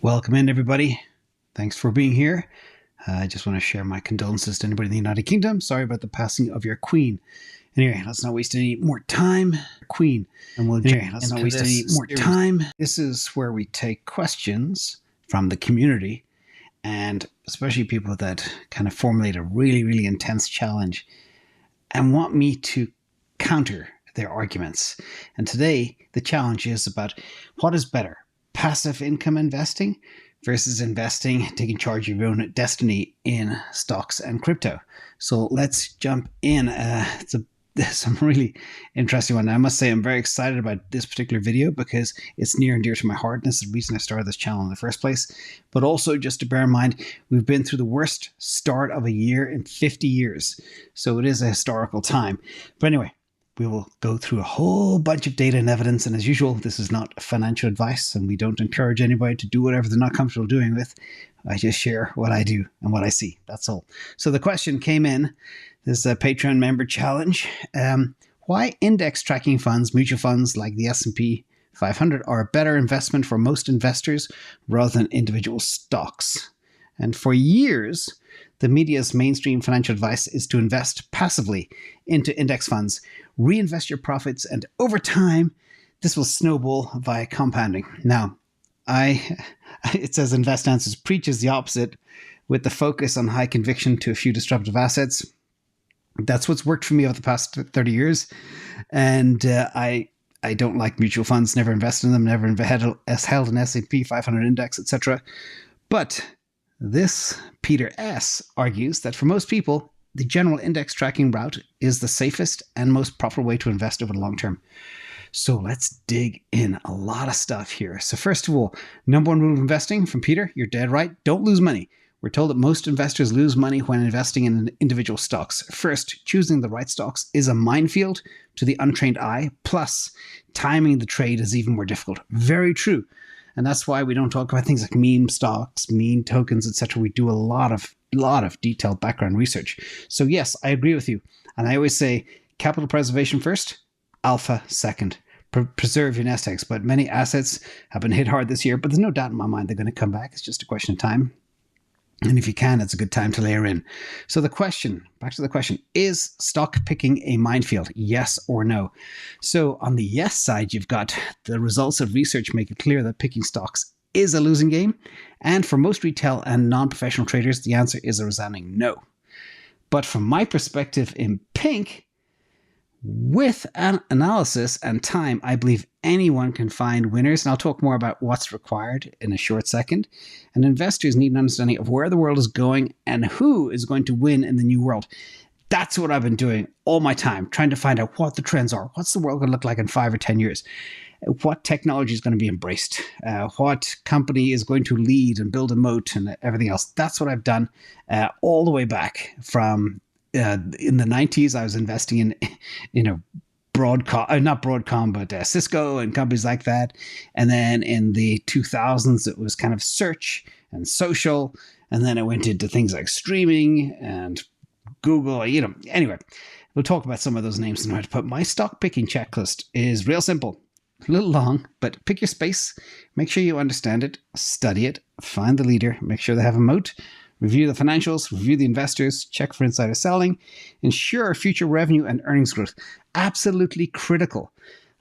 Welcome in, everybody. Thanks for being here. I just want to share my condolences to anybody in the United Kingdom. Sorry about the passing of your queen. Anyway, let's not waste any more time. Queen. And we'll let's not waste any more time. This is where we take questions from the community, and especially people that kind of formulate a really, really intense challenge and want me to counter their arguments. And today, the challenge is about what is better, passive income investing versus investing, taking charge of your own destiny in stocks and crypto. So let's jump in. It's some really interesting one. I must say I'm very excited about this particular video because it's near and dear to my heart. And it's the reason I started this channel in the first place. But also just to bear in mind, we've been through the worst start of a year in 50 years. So it is a historical time. But anyway, we will go through a whole bunch of data and evidence. And as usual, this is not financial advice, and we don't encourage anybody to do whatever they're not comfortable doing with. I just share what I do and what I see. That's all. So the question came in, this Patreon member challenge. Why index tracking funds, mutual funds like the S&P 500 are a better investment for most investors rather than individual stocks? And for years, the media's mainstream financial advice is to invest passively into index funds, reinvest your profits, and over time, this will snowball via compounding. Now, it says Invest Answers preaches the opposite with the focus on high conviction to a few disruptive assets. That's what's worked for me over the past 30 years. And I don't like mutual funds, never invested in them, never held an S&P 500 index, etc. But this Peter S. argues that for most people, the general index tracking route is the safest and most profitable way to invest over the long term. So let's dig in a lot of stuff here. So first of all, number one rule of investing from Peter, you're dead right. Don't lose money. We're told that most investors lose money when investing in individual stocks. First, choosing the right stocks is a minefield to the untrained eye. Plus, timing the trade is even more difficult. Very true. And that's why we don't talk about things like meme stocks, meme tokens, etc. We do a lot of detailed background research. So yes, I agree with you. And I always say capital preservation first, alpha second. Preserve your nest eggs. But many assets have been hit hard this year, but there's no doubt in my mind they're going to come back. It's just a question of time. And if you can, it's a good time to layer in. So back to the question, is stock picking a minefield? Yes or no? So on the yes side, you've got the results of research make it clear that picking stocks is a losing game. And for most retail and non-professional traders, the answer is a resounding no. But from my perspective in pink, with an analysis and time, I believe anyone can find winners. And I'll talk more about what's required in a short second. And investors need an understanding of where the world is going and who is going to win in the new world. That's what I've been doing all my time, trying to find out what the trends are. What's the world going to look like in 5 or 10 years? What technology is going to be embraced? What company is going to lead and build a moat and everything else? That's what I've done all the way back from in the 90s. I was investing in Broadcom, but Cisco and companies like that. And then in the 2000s, it was kind of search and social. And then it went into things like streaming and Google, Anyway, we'll talk about some of those names in a minute. But my stock picking checklist is real simple. A little long, but pick your space. Make sure you understand it, study it, find the leader, make sure they have a moat. Review the financials, review the investors, check for insider selling, ensure future revenue and earnings growth. Absolutely critical.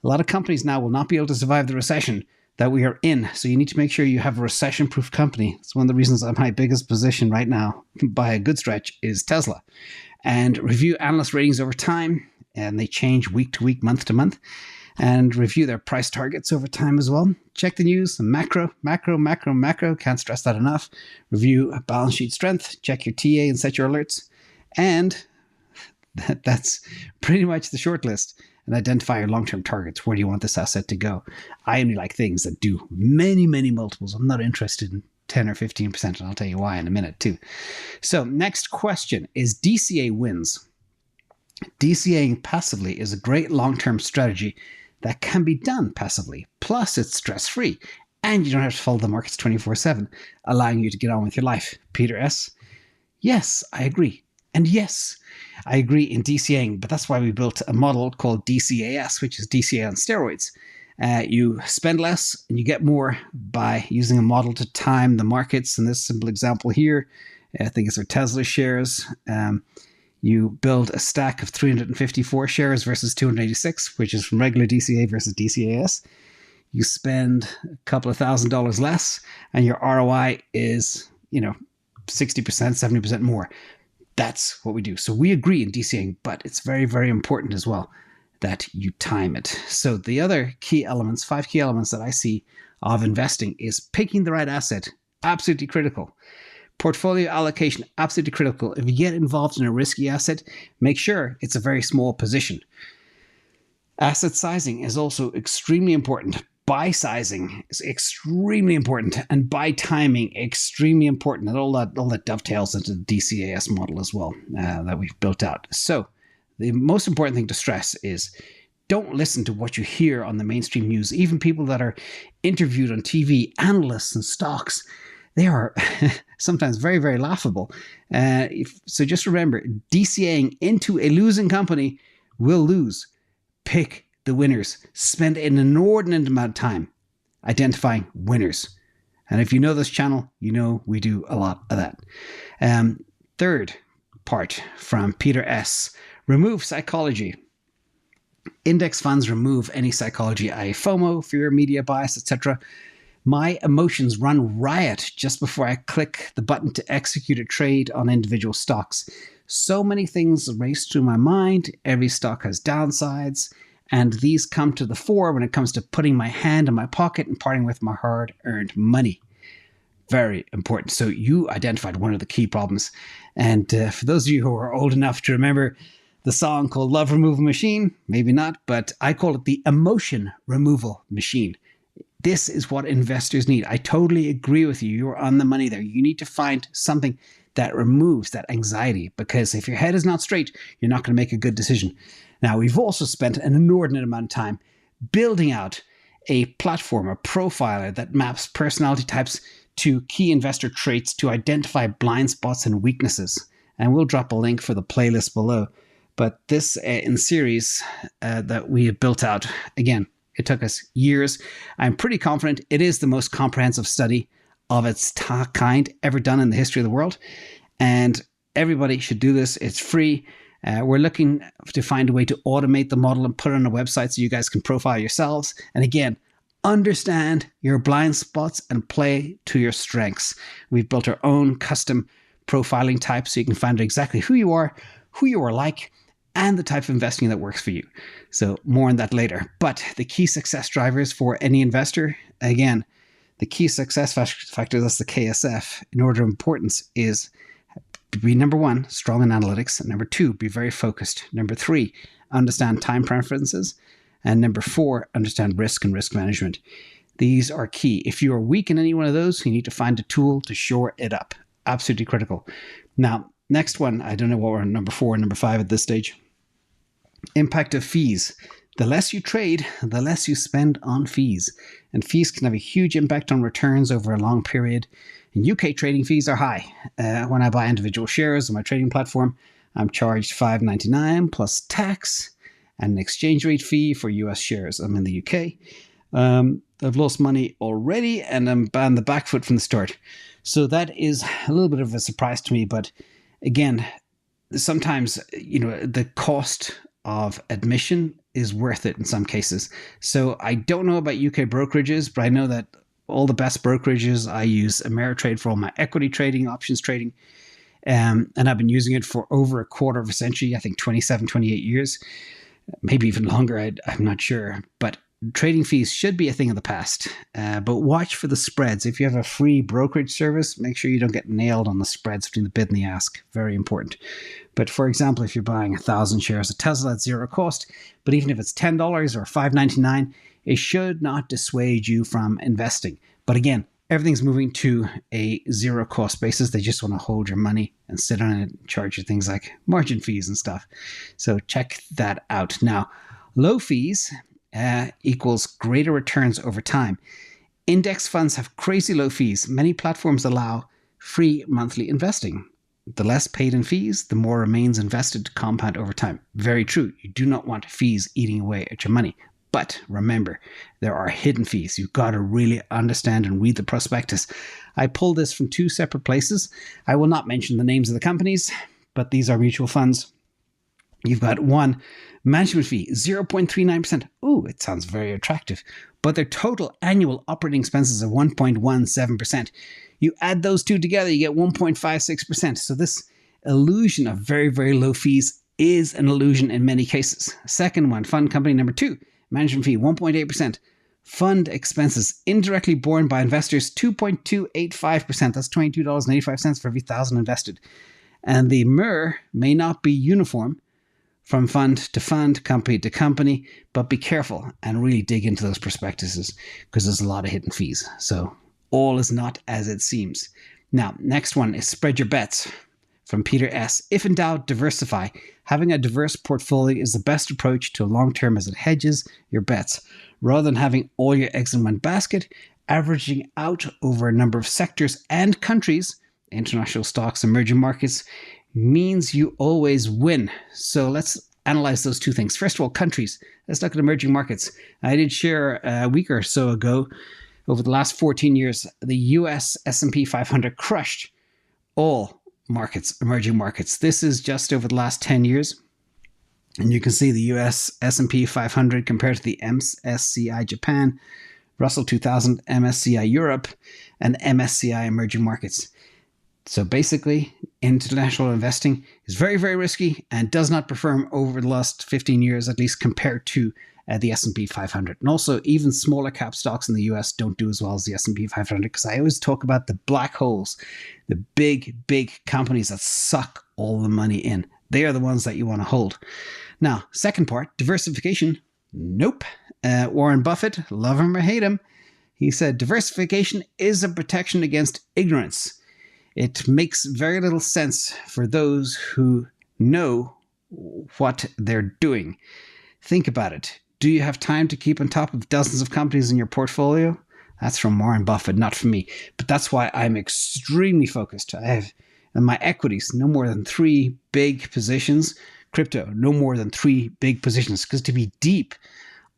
A lot of companies now will not be able to survive the recession that we are in. So you need to make sure you have a recession-proof company. It's one of the reasons my biggest position right now, by a good stretch, is Tesla. And review analyst ratings over time, and they change week to week, month to month. And review their price targets over time as well. Check the news, macro. Can't stress that enough. Review balance sheet strength. Check your TA and set your alerts. And that's pretty much the short list. And identify your long-term targets. Where do you want this asset to go? I only like things that do many, many multiples. I'm not interested in 10 or 15%, and I'll tell you why in a minute too. So next question is DCA Wins. DCA'ing passively is a great long-term strategy that can be done passively. Plus, it's stress-free, and you don't have to follow the markets 24/7, allowing you to get on with your life. Peter S. Yes, I agree. And yes, I agree in DCA'ing, but that's why we built a model called DCAS, which is DCA on steroids. You spend less and you get more by using a model to time the markets. In this simple example here, I think it's our Tesla shares. You build a stack of 354 shares versus 286, which is from regular DCA versus DCAS. You spend a couple of $1,000s less, and your ROI is, 60%, 70% more. That's what we do. So we agree in DCA'ing, but it's very, very important as well that you time it. So the other key elements, 5 key elements that I see of investing is picking the right asset, absolutely critical. Portfolio allocation, absolutely critical. If you get involved in a risky asset, make sure it's a very small position. Asset sizing is also extremely important. Buy sizing is extremely important, and buy timing extremely important. And all that dovetails into the DCAS model as well that we've built out. So the most important thing to stress is don't listen to what you hear on the mainstream news. Even people that are interviewed on TV, analysts and stocks, they are sometimes very, very laughable. So just remember, DCAing into a losing company will lose. Pick the winners. Spend an inordinate amount of time identifying winners. And if you know this channel, you know we do a lot of that. Third part from Peter S. Remove psychology. Index funds remove any psychology, i.e. FOMO, fear, media bias, etc. My emotions run riot just before I click the button to execute a trade on individual stocks. So many things race through my mind. Every stock has downsides, and these come to the fore when it comes to putting my hand in my pocket and parting with my hard-earned money. Very important. So you identified one of the key problems. And for those of you who are old enough to remember the song called Love Removal Machine, maybe not, but I call it the emotion removal machine. This is what investors need. I totally agree with you. You're on the money there. You need to find something that removes that anxiety, because if your head is not straight, you're not going to make a good decision. Now, we've also spent an inordinate amount of time building out a platform, a profiler that maps personality types to key investor traits to identify blind spots and weaknesses. And we'll drop a link for the playlist below. But this in series that we have built out, again, it took us years. I'm pretty confident it is the most comprehensive study of its kind ever done in the history of the world. And everybody should do this. It's free. We're looking to find a way to automate the model and put it on a website so you guys can profile yourselves. And again, understand your blind spots and play to your strengths. We've built our own custom profiling type so you can find out exactly who you are like, and the type of investing that works for you. So more on that later. But the key success drivers for any investor, again, the key success factor, that's the KSF, in order of importance is be number 1, strong in analytics. Number 2, be very focused. Number 3, understand time preferences. And number 4, understand risk and risk management. These are key. If you are weak in any one of those, you need to find a tool to shore it up. Absolutely critical. Now, next one, I don't know what we're on number 4 and number 5 at this stage. Impact of fees. The less you trade, the less you spend on fees. And fees can have a huge impact on returns over a long period. And UK trading fees are high. When I buy individual shares on my trading platform, I'm charged $5.99 plus tax and an exchange rate fee for US shares. I'm in the UK. I've lost money already, and I'm on the back foot from the start. So that is a little bit of a surprise to me. But again, sometimes, the cost of admission is worth it in some cases. So I don't know about UK brokerages, but I know that all the best brokerages, I use Ameritrade for all my equity trading, options trading. And I've been using it for over a quarter of a century, I think 27, 28 years, maybe even longer. I'm not sure. But trading fees should be a thing of the past, but watch for the spreads. If you have a free brokerage service, make sure you don't get nailed on the spreads between the bid and the ask. Very important. But for example, if you're buying 1,000 shares of Tesla at zero cost, but even if it's $10 or $5.99, it should not dissuade you from investing. But again, everything's moving to a zero cost basis. They just want to hold your money and sit on it and charge you things like margin fees and stuff. So check that out. Now, low fees equals greater returns over time. Index funds have crazy low fees. Many platforms allow free monthly investing. The less paid in fees, the more remains invested to compound over time. Very true. You do not want fees eating away at your money. But remember, there are hidden fees. You've got to really understand and read the prospectus. I pulled this from 2 separate places. I will not mention the names of the companies, but these are mutual funds. You've got one management fee, 0.39%. Ooh, it sounds very attractive. But their total annual operating expenses are 1.17%. You add those two together, you get 1.56%. So this illusion of very, very low fees is an illusion in many cases. Second one, fund company number 2, management fee, 1.8%. Fund expenses indirectly borne by investors, 2.285%. That's $22.85 for every $1,000 invested. And the MER may not be uniform from fund to fund, company to company, but be careful and really dig into those prospectuses because there's a lot of hidden fees. So all is not as it seems. Now, next one is spread your bets from Peter S. If in doubt, diversify. Having a diverse portfolio is the best approach to long term as it hedges your bets. Rather than having all your eggs in one basket, averaging out over a number of sectors and countries, international stocks, emerging markets, means you always win. So let's analyze those two things. First of all, countries. Let's look at emerging markets. I did share a week or so ago, over the last 14 years, the US S&P 500 crushed all markets, emerging markets. This is just over the last 10 years. And you can see the US S&P 500 compared to the MSCI Japan, Russell 2000, MSCI Europe, and MSCI emerging markets. So basically, international investing is very, very risky and does not perform over the last 15 years, at least compared to the S&P 500. And also, even smaller cap stocks in the US don't do as well as the S&P 500, because I always talk about the black holes, the big, big companies that suck all the money in. They are the ones that you want to hold. Now, second part, diversification. Nope. Warren Buffett, love him or hate him, he said, diversification is a protection against ignorance. It makes very little sense for those who know what they're doing. Think about it. Do you have time to keep on top of dozens of companies in your portfolio? That's from Warren Buffett, not from me. But that's why I'm extremely focused. I have in my equities no more than 3 big positions. Crypto, no more than 3 big positions. Because to be deep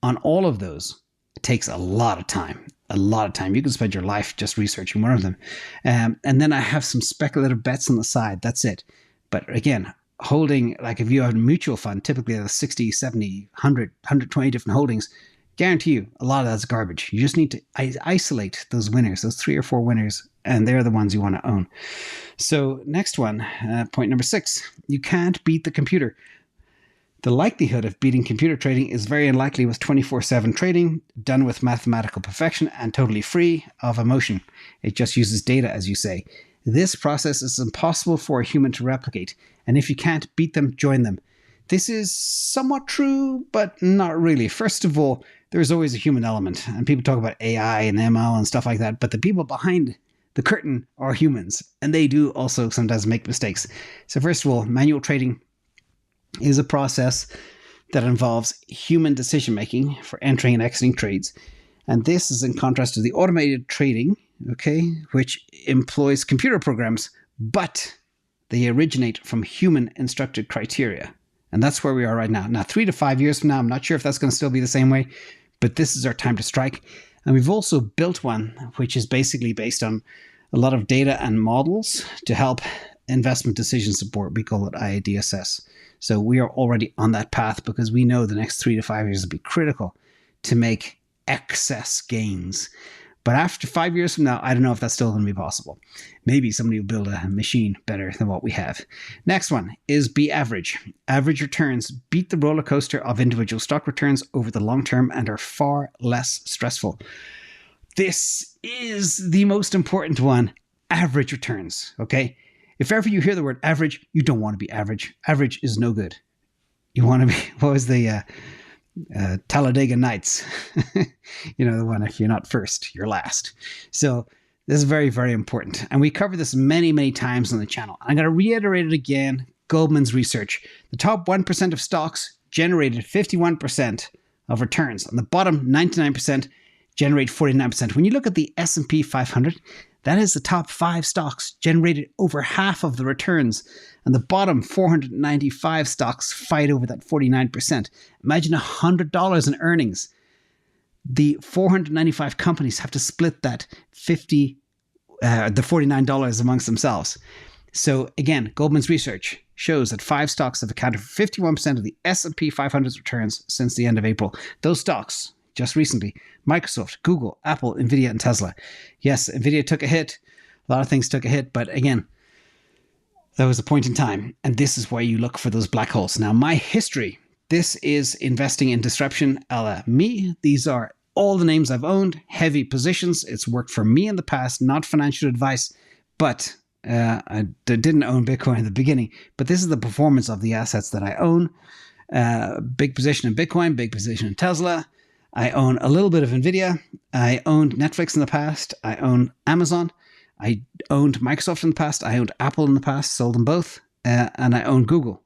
on all of those, it takes a lot of time. A lot of time. You can spend your life just researching one of them. And then I have some speculative bets on the side. That's it. But again, holding, like if you have a mutual fund, typically there's 60, 70, 100, 120 different holdings, guarantee you a lot of that's garbage. You just need to isolate those winners, those 3 or 4 winners, and they're the ones you want to own. So next one, point number 6, you can't beat the computer. The likelihood of beating computer trading is very unlikely with 24/7 trading, done with mathematical perfection and totally free of emotion. It just uses data, as you say. This process is impossible for a human to replicate, and if you can't beat them, join them. This is somewhat true, but not really. First of all, there's always a human element, and people talk about AI and ML and stuff like that, but the people behind the curtain are humans, and they do also sometimes make mistakes. So first of all, manual trading is a process that involves human decision-making for entering and exiting trades. And this is in contrast to the automated trading, okay, which employs computer programs, but they originate from human instructed criteria. And that's where we are right now. Now, 3 to 5 years from now, I'm not sure if that's going to still be the same way, but this is our time to strike. And we've also built one, which is basically based on a lot of data and models to help investment decision support. We call it DCAS. So we are already on that path because we know the next 3 to 5 years will be critical to make excess gains. But after 5 years from now, I don't know if that's still going to be possible. Maybe somebody will build a machine better than what we have. Next one is be average. Average returns beat the roller coaster of individual stock returns over the long term and are far less stressful. This is the most important one. Average returns, okay? If ever you hear the word average, you don't want to be average. Average is no good. You want to be, what was the Talladega Nights? You know, the one, if you're not first, you're last. So this is very, very important. And we cover this many, many times on the channel. I'm going to reiterate it again. Goldman's research. The top 1% of stocks generated 51% of returns. On the bottom, 99% generate 49%. When you look at the S&P 500, that is the top 5 stocks generated over half of the returns. And the bottom 495 stocks fight over that 49%. Imagine $100 in earnings the 495 companies have to split that the $49 amongst themselves. So again, Goldman's research shows that 5 stocks have accounted for 51% of the S&P 500's returns since the end of April. Those stocks, just recently, Microsoft, Google, Apple, Nvidia, and Tesla. Yes, Nvidia took a hit. A lot of things took a hit, but again, there was a point in time, and this is why you look for those black holes. Now, my history, this is investing in disruption a la me. These are all the names I've owned, heavy positions. It's worked for me in the past, not financial advice, but I didn't own Bitcoin in the beginning. But this is the performance of the assets that I own. Big position in Bitcoin, big position in Tesla. I own a little bit of Nvidia. I owned Netflix in the past. I own Amazon. I owned Microsoft in the past. I owned Apple in the past, sold them both. And I owned Google.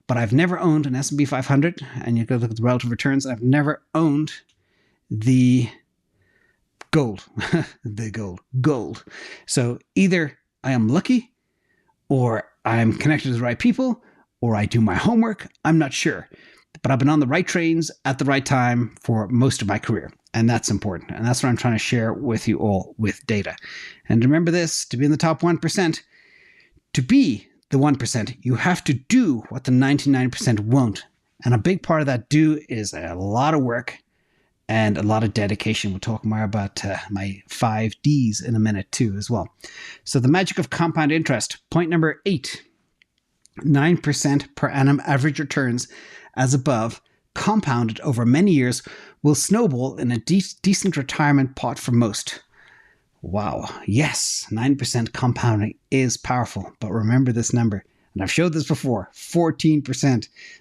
But I've never owned an S&P 500. And you can look at the relative returns. I've never owned the gold. Gold. So either I am lucky, or I'm connected to the right people, or I do my homework. I'm not sure. But I've been on the right trains at the right time for most of my career. And that's important. And that's what I'm trying to share with you all with data. And remember this, to be in the top 1%, to be the 1%, you have to do what the 99% won't. And a big part of that do is a lot of work and a lot of dedication. We'll talk more about my 5 Ds in a minute too as well. So the magic of compound interest. Point number 8, 9% per annum average returns as above, compounded over many years, will snowball in a decent retirement pot for most. Wow. Yes, 9% compounding is powerful, but remember this number. And I've showed this before, 14%.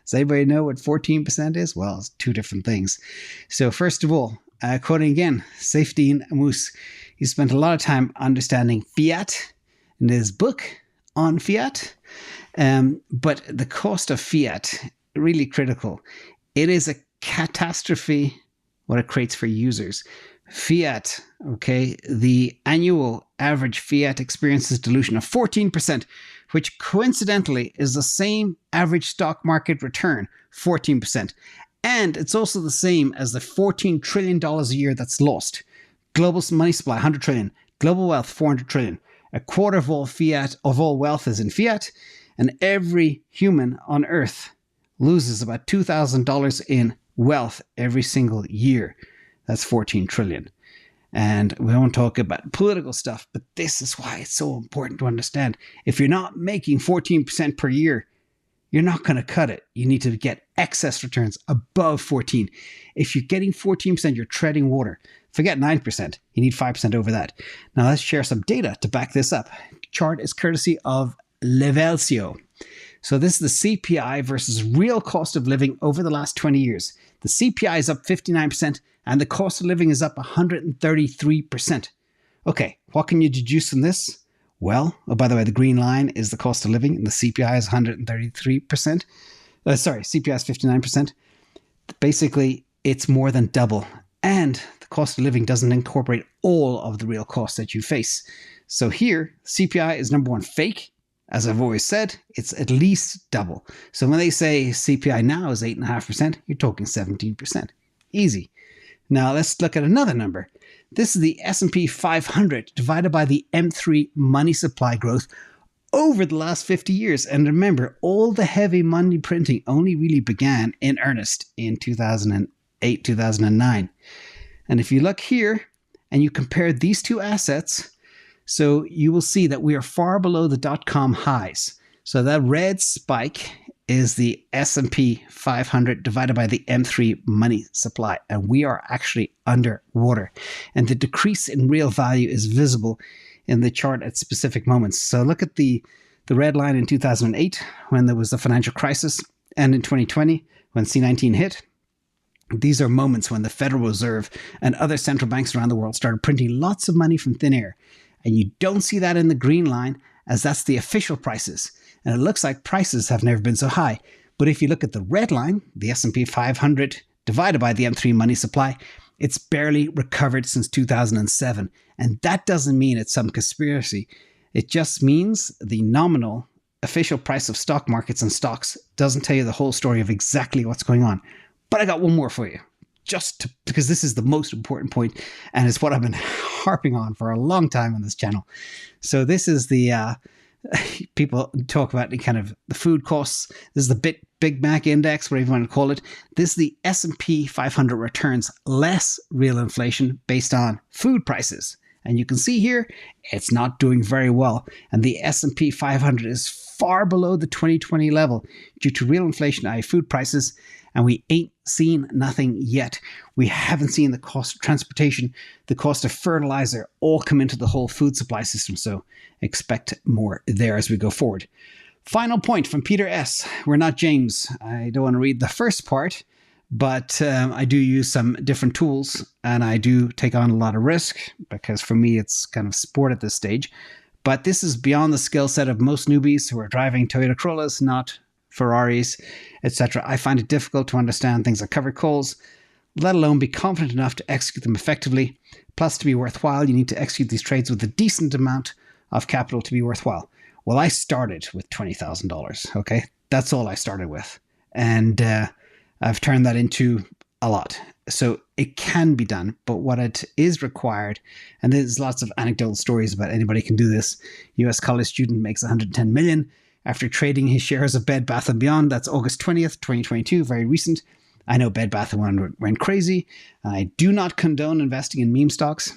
Does anybody know what 14% is? Well, it's 2 different things. So first of all, quoting again, Saifedean Ammous, he spent a lot of time understanding fiat in his book on fiat. But the cost of fiat, really critical. It is a catastrophe what it creates for users. Fiat, okay, the annual average fiat experiences dilution of 14%, which coincidentally is the same average stock market return, 14%. And it's also the same as the $14 trillion a year that's lost. Global money supply, 100 trillion. Global wealth, 400 trillion. A quarter of all wealth is in fiat, and every human on earth loses about $2,000 in wealth every single year. That's 14 trillion. And we won't talk about political stuff, but this is why it's so important to understand. If you're not making 14% per year, you're not going to cut it. You need to get excess returns above 14. If you're getting 14%, you're treading water. Forget 9%. You need 5% over that. Now let's share some data to back this up. Chart is courtesy of Levelcio. So this is the CPI versus real cost of living over the last 20 years. The CPI is up 59% and the cost of living is up 133%. Okay, what can you deduce from this? Well, oh, by the way, the green line is the cost of living and the CPI is 133%. CPI is 59%. Basically, it's more than double. And the cost of living doesn't incorporate all of the real costs that you face. So here, CPI is number one fake. As I've always said, it's at least double. So when they say CPI now is 8.5%, you're talking 17%. Easy. Now let's look at another number. This is the S&P 500 divided by the M3 money supply growth over the last 50 years. And remember, all the heavy money printing only really began in earnest in 2008, 2009. And if you look here and you compare these two assets, so you will see that we are far below the dot-com highs. So that red spike is the S&P 500 divided by the M3 money supply. And we are actually underwater. And the decrease in real value is visible in the chart at specific moments. So look at the red line in 2008 when there was the financial crisis, and in 2020 when C-19 hit. These are moments when the Federal Reserve and other central banks around the world started printing lots of money from thin air. And you don't see that in the green line, as that's the official prices. And it looks like prices have never been so high. But if you look at the red line, the S&P 500 divided by the M3 money supply, it's barely recovered since 2007. And that doesn't mean it's some conspiracy. It just means the nominal official price of stock markets and stocks doesn't tell you the whole story of exactly what's going on. But I got one more for you. because this is the most important point, and it's what I've been harping on for a long time on this channel. So this is the people talk about the kind of the food costs. This is the Big Mac index, whatever you want to call it. This is the S&P 500 returns less real inflation based on food prices. And you can see here, it's not doing very well. And the S&P 500 is far below the 2020 level due to real inflation, i.e. food prices. And we ain't seen nothing yet. We haven't seen the cost of transportation, the cost of fertilizer all come into the whole food supply system. So expect more there as we go forward. Final point from Peter S. We're not James. I don't want to read the first part, but I do use some different tools and I do take on a lot of risk because for me, it's kind of sport at this stage. But this is beyond the skill set of most newbies who are driving Toyota Corollas, not Ferraris, etc. I find it difficult to understand things like covered calls, let alone be confident enough to execute them effectively. Plus, to be worthwhile, you need to execute these trades with a decent amount of capital to be worthwhile. Well, I started with $20,000. Okay, that's all I started with, and I've turned that into a lot. So it can be done, but what it is required, and there's lots of anecdotal stories about anybody can do this. US college student makes $110 million after trading his shares of Bed Bath & Beyond. That's August 20th, 2022, very recent. I know Bed Bath & Beyond went crazy. I do not condone investing in meme stocks.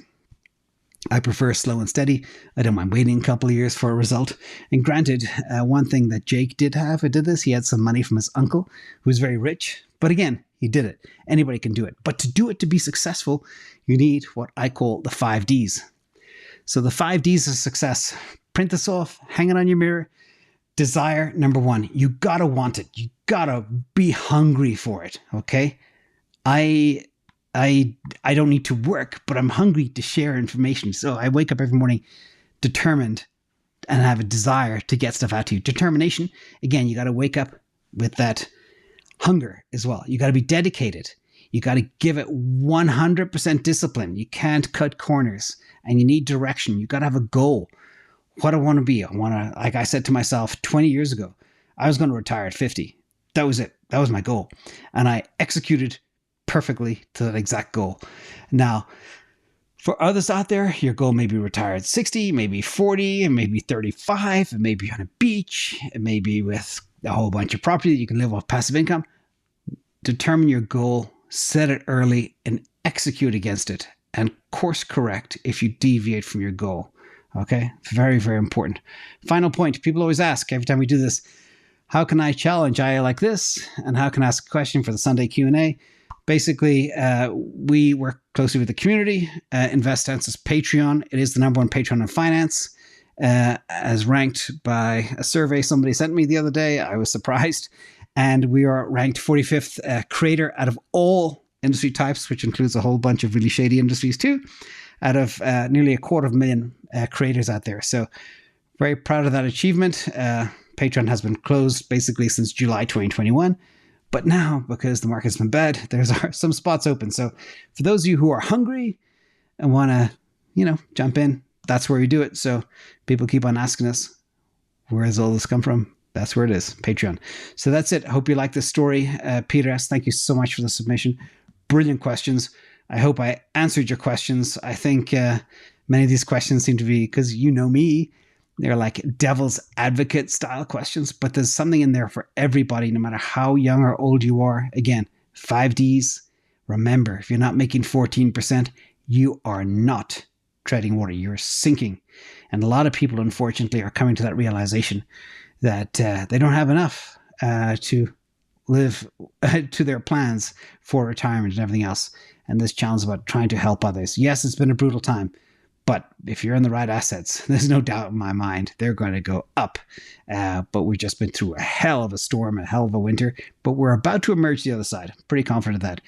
I prefer slow and steady. I don't mind waiting a couple of years for a result. And granted, one thing that Jake did have, he had some money from his uncle, who was very rich. But again, he did it. Anybody can do it. But to do it to be successful, you need what I call the 5 Ds. So the 5 Ds of success. Print this off, hang it on your mirror. Desire, number 1. You gotta want it. You gotta be hungry for it, okay? I don't need to work, but I'm hungry to share information. So I wake up every morning determined and have a desire to get stuff out to you. Determination, again, you got to wake up with that hunger as well. You got to be dedicated. You got to give it 100% discipline. You can't cut corners and you need direction. You got to have a goal. What do I want to be? I want to, like I said to myself 20 years ago, I was going to retire at 50. That was it. That was my goal. And I executed perfectly to that exact goal. Now, for others out there, your goal may be retire at 60, maybe 40, and maybe 35, and maybe on a beach, and maybe with a whole bunch of property that you can live off passive income. Determine your goal, set it early, and execute against it, and course correct if you deviate from your goal. Okay? Very, very important. Final point. People always ask every time we do this, how can I challenge IA like this? And how can I ask a question for the Sunday Q&A? Basically, we work closely with the community. InvestSense's Patreon. It is the #1 Patreon in finance, as ranked by a survey somebody sent me the other day. I was surprised. And we are ranked 45th creator out of all industry types, which includes a whole bunch of really shady industries too, out of nearly 250,000 creators out there. So very proud of that achievement. Patreon has been closed basically since July 2021. But now, because the market's been bad, there's some spots open. So for those of you who are hungry and want to, jump in, that's where you do it. So people keep on asking us, where does all this come from? That's where it is, Patreon. So that's it. I hope you like this story. Peter S., thank you so much for the submission. Brilliant questions. I hope I answered your questions. I think many of these questions seem to be, because you know me, they're like devil's advocate style questions, but there's something in there for everybody, no matter how young or old you are. Again, 5 Ds. Remember, if you're not making 14%, you are not treading water. You're sinking. And a lot of people, unfortunately, are coming to that realization that they don't have enough to live to their plans for retirement and everything else. And this challenge is about trying to help others. Yes, it's been a brutal time. But if you're in the right assets, there's no doubt in my mind they're going to go up. But we've just been through a hell of a storm, a hell of a winter. But we're about to emerge the other side. Pretty confident of that.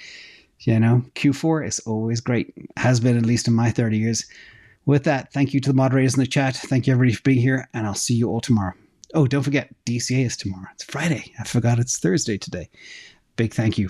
Q4 is always great. Has been, at least in my 30 years. With that, thank you to the moderators in the chat. Thank you, everybody, for being here. And I'll see you all tomorrow. Oh, don't forget, DCA is tomorrow. It's Friday. I forgot it's Thursday today. Big thank you.